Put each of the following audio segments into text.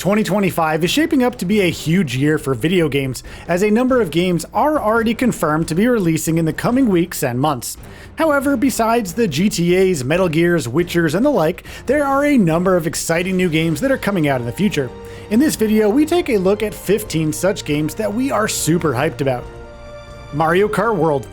2025 is shaping up to be a huge year for video games, as a number of games are already confirmed to be releasing in the coming weeks and months. However, besides the GTAs, Metal Gears, Witchers, and the like, there are a number of exciting new games that are coming out in the future. In this video, we take a look at 15 such games that we are super hyped about. Mario Kart World.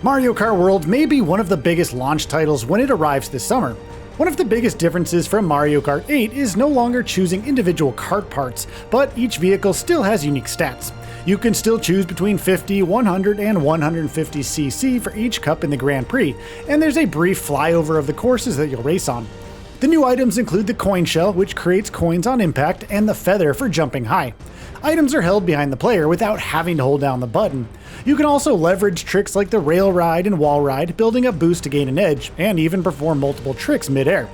Mario Kart World may be one of the biggest launch titles when it arrives this summer. One of the biggest differences from Mario Kart 8 is no longer choosing individual kart parts, but each vehicle still has unique stats. You can still choose between 50, 100, and 150cc for each cup in the Grand Prix, and there's a brief flyover of the courses that you'll race on. The new items include the coin shell, which creates coins on impact, and the feather for jumping high. Items are held behind the player without having to hold down the button. You can also leverage tricks like the rail ride and wall ride, building a boost to gain an edge, and even perform multiple tricks mid-air.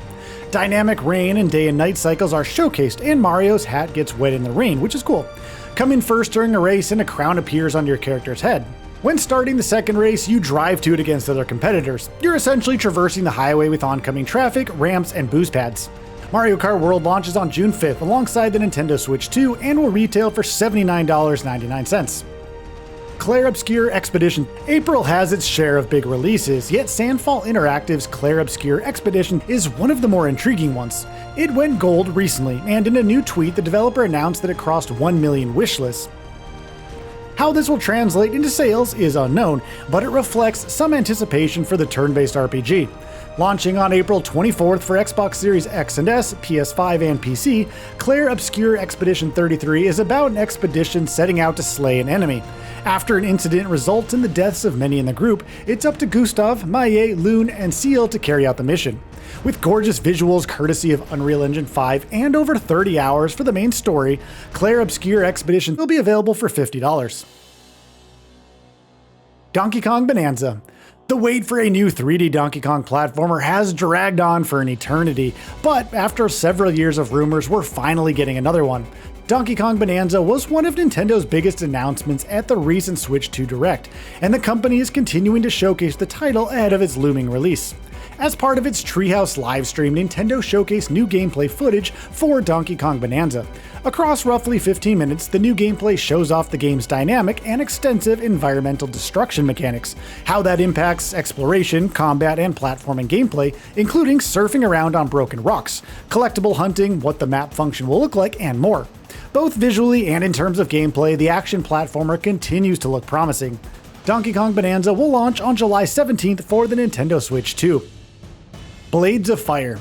Dynamic rain and day and night cycles are showcased, and Mario's hat gets wet in the rain, which is cool. Come in first during a race and a crown appears on your character's head. When starting the second race, you drive to it against other competitors. You're essentially traversing the highway with oncoming traffic, ramps, and boost pads. Mario Kart World launches on June 5th alongside the Nintendo Switch 2 and will retail for $79.99. Clair Obscur Expedition. April has its share of big releases, yet Sandfall Interactive's Clair Obscur Expedition is one of the more intriguing ones. It went gold recently, and in a new tweet, the developer announced that it crossed 1 million wishlists. How this will translate into sales is unknown, but it reflects some anticipation for the turn-based RPG. Launching on April 24th for Xbox Series X and S, PS5, and PC, Clair Obscur Expedition 33 is about an expedition setting out to slay an enemy. After an incident results in the deaths of many in the group, it's up to Gustav, Maye, Loon, and Seal to carry out the mission. With gorgeous visuals courtesy of Unreal Engine 5 and over 30 hours for the main story, Clair Obscur Expedition will be available for $50. Donkey Kong Bonanza. The wait for a new 3D Donkey Kong platformer has dragged on for an eternity, but after several years of rumors, we're finally getting another one. Donkey Kong Bonanza was one of Nintendo's biggest announcements at the recent Switch 2 Direct, and the company is continuing to showcase the title ahead of its looming release. As part of its Treehouse livestream, Nintendo showcased new gameplay footage for Donkey Kong Bonanza. Across roughly 15 minutes, the new gameplay shows off the game's dynamic and extensive environmental destruction mechanics, how that impacts exploration, combat, and platforming gameplay, including surfing around on broken rocks, collectible hunting, what the map function will look like, and more. Both visually and in terms of gameplay, the action platformer continues to look promising. Donkey Kong Bonanza will launch on July 17th for the Nintendo Switch 2. Blades of Fire.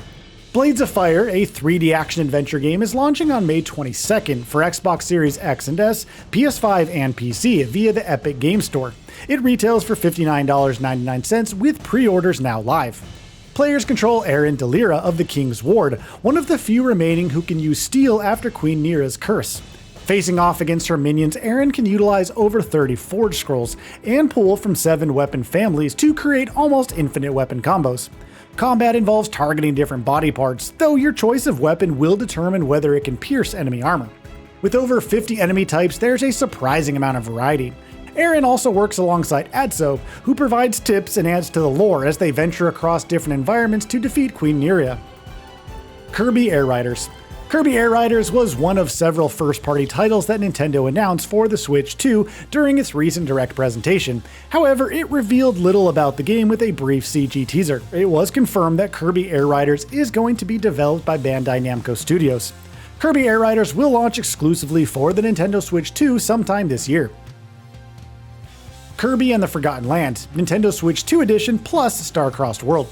Blades of Fire, a 3D action-adventure game, is launching on May 22nd for Xbox Series X and S, PS5, and PC via the Epic Game Store. It retails for $59.99 with pre-orders now live. Players control Aaron Delira of the King's Ward, one of the few remaining who can use steel after Queen Neera's curse. Facing off against her minions, Aaron can utilize over 30 Forge Scrolls and pull from 7 weapon families to create almost infinite weapon combos. Combat involves targeting different body parts, though your choice of weapon will determine whether it can pierce enemy armor. With over 50 enemy types, there's a surprising amount of variety. Aaron also works alongside Adso, who provides tips and adds to the lore as they venture across different environments to defeat Queen Neera. Kirby Air Riders. Kirby Air Riders was one of several first-party titles that Nintendo announced for the Switch 2 during its recent Direct presentation. However, it revealed little about the game with a brief CG teaser. It was confirmed that Kirby Air Riders is going to be developed by Bandai Namco Studios. Kirby Air Riders will launch exclusively for the Nintendo Switch 2 sometime this year. Kirby and the Forgotten Land, Nintendo Switch 2 Edition plus Star-Crossed World.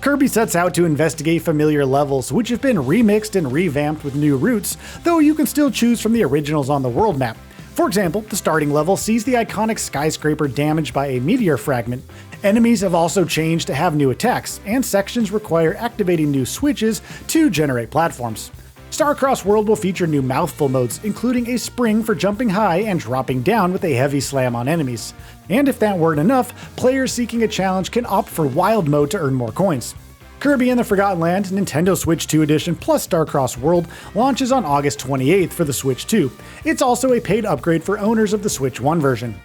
Kirby sets out to investigate familiar levels, which have been remixed and revamped with new routes, though you can still choose from the originals on the world map. For example, the starting level sees the iconic skyscraper damaged by a meteor fragment. Enemies have also changed to have new attacks, and sections require activating new switches to generate platforms. Star-Crossed World will feature new mouthful modes, including a spring for jumping high and dropping down with a heavy slam on enemies. And if that weren't enough, players seeking a challenge can opt for Wild Mode to earn more coins. Kirby and the Forgotten Land Nintendo Switch 2 Edition plus Star-Crossed World launches on August 28th for the Switch 2. It's also a paid upgrade for owners of the Switch 1 version.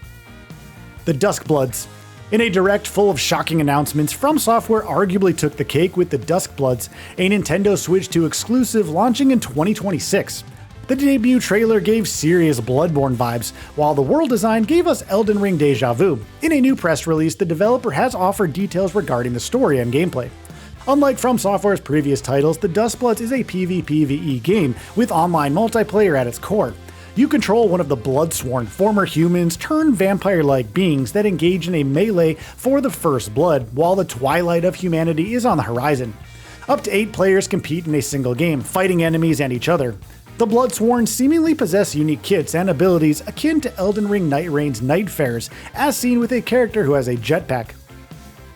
The Duskbloods. In a direct full of shocking announcements, From Software arguably took the cake with the Duskbloods, a Nintendo Switch 2 exclusive launching in 2026. The debut trailer gave serious Bloodborne vibes, while the world design gave us Elden Ring deja vu. In a new press release, the developer has offered details regarding the story and gameplay. Unlike From Software's previous titles, the Dustbloods is a PvPvE game with online multiplayer at its core. You control one of the Bloodsworn, former humans turned vampire-like beings that engage in a melee for the first blood, while the twilight of humanity is on the horizon. Up to 8 players compete in a single game, fighting enemies and each other. The Bloodsworn seemingly possess unique kits and abilities akin to Elden Ring Night Rain's Nightfares, as seen with a character who has a jetpack.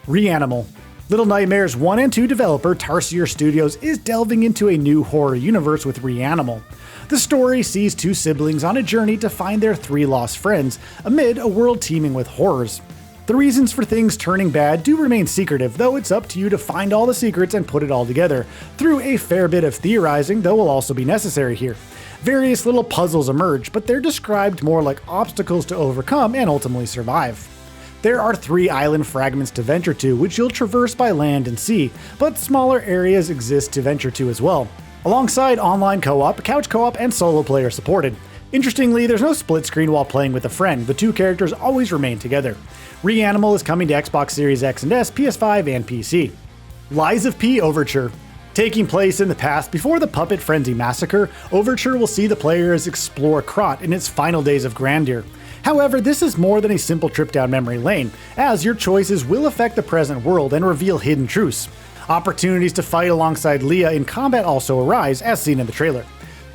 Reanimal. Little Nightmares 1 and 2 developer Tarsier Studios is delving into a new horror universe with Reanimal. The story sees 2 siblings on a journey to find their 3 lost friends amid a world teeming with horrors. The reasons for things turning bad do remain secretive, though it's up to you to find all the secrets and put it all together, through a fair bit of theorizing, though will also be necessary here. Various little puzzles emerge, but they're described more like obstacles to overcome and ultimately survive. There are 3 island fragments to venture to, which you'll traverse by land and sea, but smaller areas exist to venture to as well. Alongside online co-op, couch co-op, and solo player supported. Interestingly, there's no split screen while playing with a friend, the 2 characters always remain together. Reanimal is coming to Xbox Series X and S, PS5, and PC. Lies of P Overture. Taking place in the past before the Puppet Frenzy Massacre, Overture will see the players explore Krat in its final days of grandeur. However, this is more than a simple trip down memory lane, as your choices will affect the present world and reveal hidden truths. Opportunities to fight alongside Leah in combat also arise, as seen in the trailer.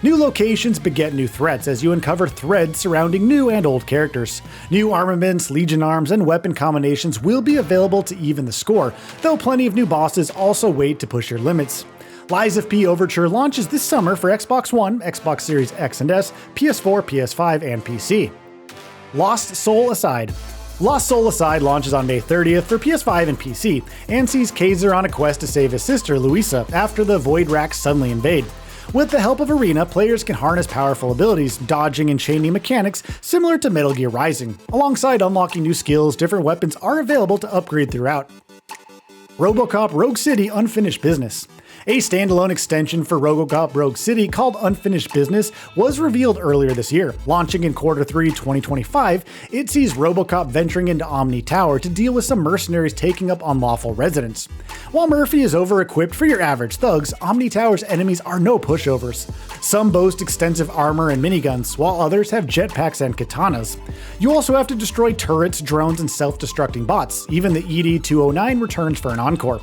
New locations beget new threats as you uncover threads surrounding new and old characters. New armaments, legion arms, and weapon combinations will be available to even the score, though plenty of new bosses also wait to push your limits. Lies of P Overture launches this summer for Xbox One, Xbox Series X and S, PS4, PS5, and PC. Lost Soul Aside. Lost Soul Aside launches on May 30th for PS5 and PC, and sees Kaiser on a quest to save his sister, Luisa, after the Void Racks suddenly invade. With the help of Arena, players can harness powerful abilities, dodging and chaining mechanics similar to Metal Gear Rising. Alongside unlocking new skills, different weapons are available to upgrade throughout. RoboCop Rogue City Unfinished Business. A standalone extension for RoboCop Rogue City called Unfinished Business was revealed earlier this year. Launching in Q3 2025, it sees RoboCop venturing into Omni Tower to deal with some mercenaries taking up unlawful residence. While Murphy is over-equipped for your average thugs, Omni Tower's enemies are no pushovers. Some boast extensive armor and miniguns, while others have jetpacks and katanas. You also have to destroy turrets, drones, and self-destructing bots. Even the ED-209 returns for an encore.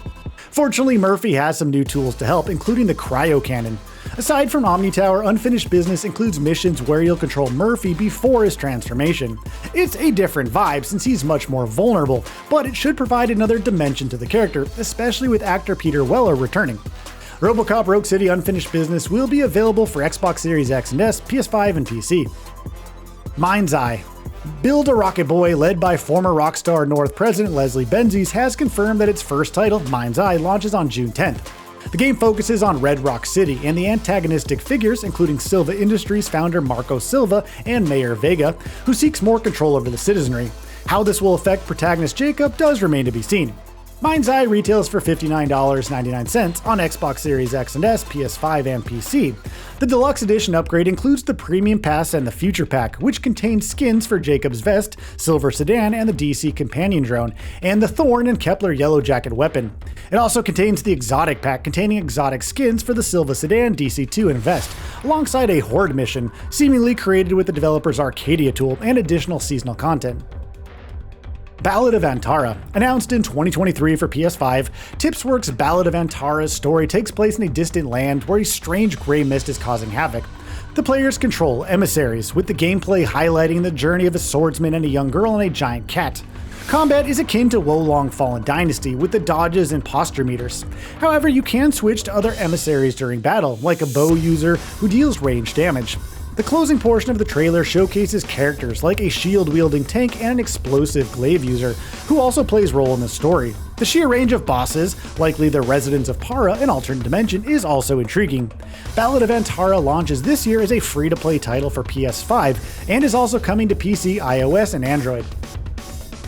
Fortunately, Murphy has some new tools to help, including the Cryo Cannon. Aside from Omni Tower, Unfinished Business includes missions where you'll control Murphy before his transformation. It's a different vibe since he's much more vulnerable, but it should provide another dimension to the character, especially with actor Peter Weller returning. RoboCop Rogue City Unfinished Business will be available for Xbox Series X and S, PS5, and PC. Mind's Eye. Build a Rocket Boy, led by former Rockstar North president Leslie Benzies, has confirmed that its first title, Mind's Eye, launches on June 10th. The game focuses on Red Rock City and the antagonistic figures, including Silva Industries founder Marco Silva and Mayor Vega, who seeks more control over the citizenry. How this will affect protagonist Jacob does remain to be seen. Mind's Eye retails for $59.99 on Xbox Series X and S, PS5, and PC. The Deluxe Edition upgrade includes the Premium Pass and the Future Pack, which contains skins for Jacob's Vest, Silver Sedan, and the DC Companion Drone, and the Thorn and Kepler Yellow Jacket weapon. It also contains the Exotic Pack containing exotic skins for the Silva Sedan, DC2, and Vest, alongside a Horde mission, seemingly created with the developer's Arcadia tool and additional seasonal content. Ballad of Antara. Announced in 2023 for PS5, Tipsworks' Ballad of Antara's story takes place in a distant land where a strange gray mist is causing havoc. The players control emissaries, with the gameplay highlighting the journey of a swordsman and a young girl and a giant cat. Combat is akin to Wolong Fallen Dynasty, with the dodges and posture meters. However, you can switch to other emissaries during battle, like a bow user who deals range damage. The closing portion of the trailer showcases characters like a shield-wielding tank and an explosive glaive user, who also plays a role in the story. The sheer range of bosses, likely the residents of Para, an alternate dimension, is also intriguing. Ballad of Antara launches this year as a free-to-play title for PS5, and is also coming to PC, iOS, and Android.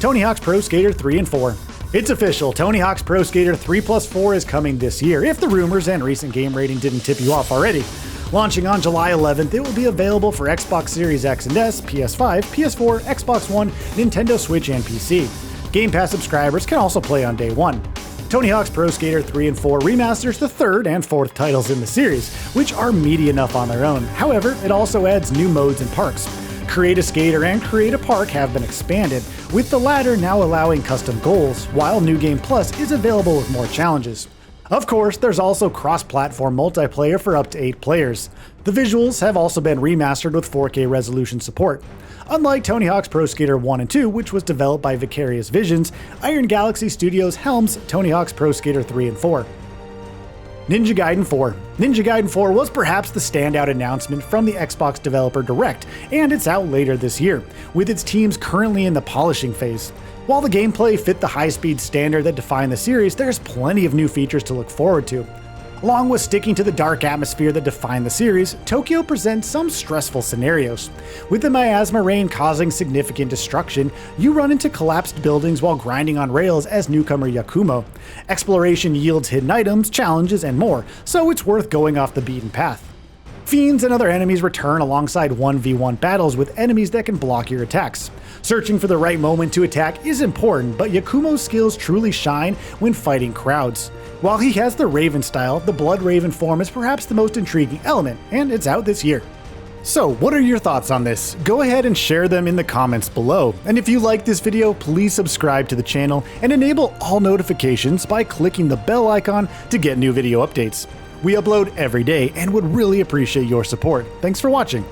Tony Hawk's Pro Skater 3 and 4. It's official, Tony Hawk's Pro Skater 3+4 is coming this year, if the rumors and recent game rating didn't tip you off already. Launching on July 11th, it will be available for Xbox Series X and S, PS5, PS4, Xbox One, Nintendo Switch, and PC. Game Pass subscribers can also play on day one. Tony Hawk's Pro Skater 3 and 4 remasters the third and fourth titles in the series, which are meaty enough on their own. However, it also adds new modes and parks. Create a Skater and Create a Park have been expanded, with the latter now allowing custom goals, while New Game Plus is available with more challenges. Of course, there's also cross-platform multiplayer for up to 8 players. The visuals have also been remastered with 4K resolution support. Unlike Tony Hawk's Pro Skater 1 and 2, which was developed by Vicarious Visions, Iron Galaxy Studios helms Tony Hawk's Pro Skater 3 and 4. Ninja Gaiden 4. Ninja Gaiden 4 was perhaps the standout announcement from the Xbox Developer Direct, and it's out later this year, with its teams currently in the polishing phase. While the gameplay fit the high-speed standard that defined the series, there's plenty of new features to look forward to. Along with sticking to the dark atmosphere that defined the series, Tokyo presents some stressful scenarios. With the miasma rain causing significant destruction, you run into collapsed buildings while grinding on rails as newcomer Yakumo. Exploration yields hidden items, challenges, and more, so it's worth going off the beaten path. Fiends and other enemies return alongside 1v1 battles with enemies that can block your attacks. Searching for the right moment to attack is important, but Yakumo's skills truly shine when fighting crowds. While he has the Raven style, the Blood Raven form is perhaps the most intriguing element, and it's out this year. So, what are your thoughts on this? Go ahead and share them in the comments below. And if you like this video, please subscribe to the channel and enable all notifications by clicking the bell icon to get new video updates. We upload every day and would really appreciate your support. Thanks for watching.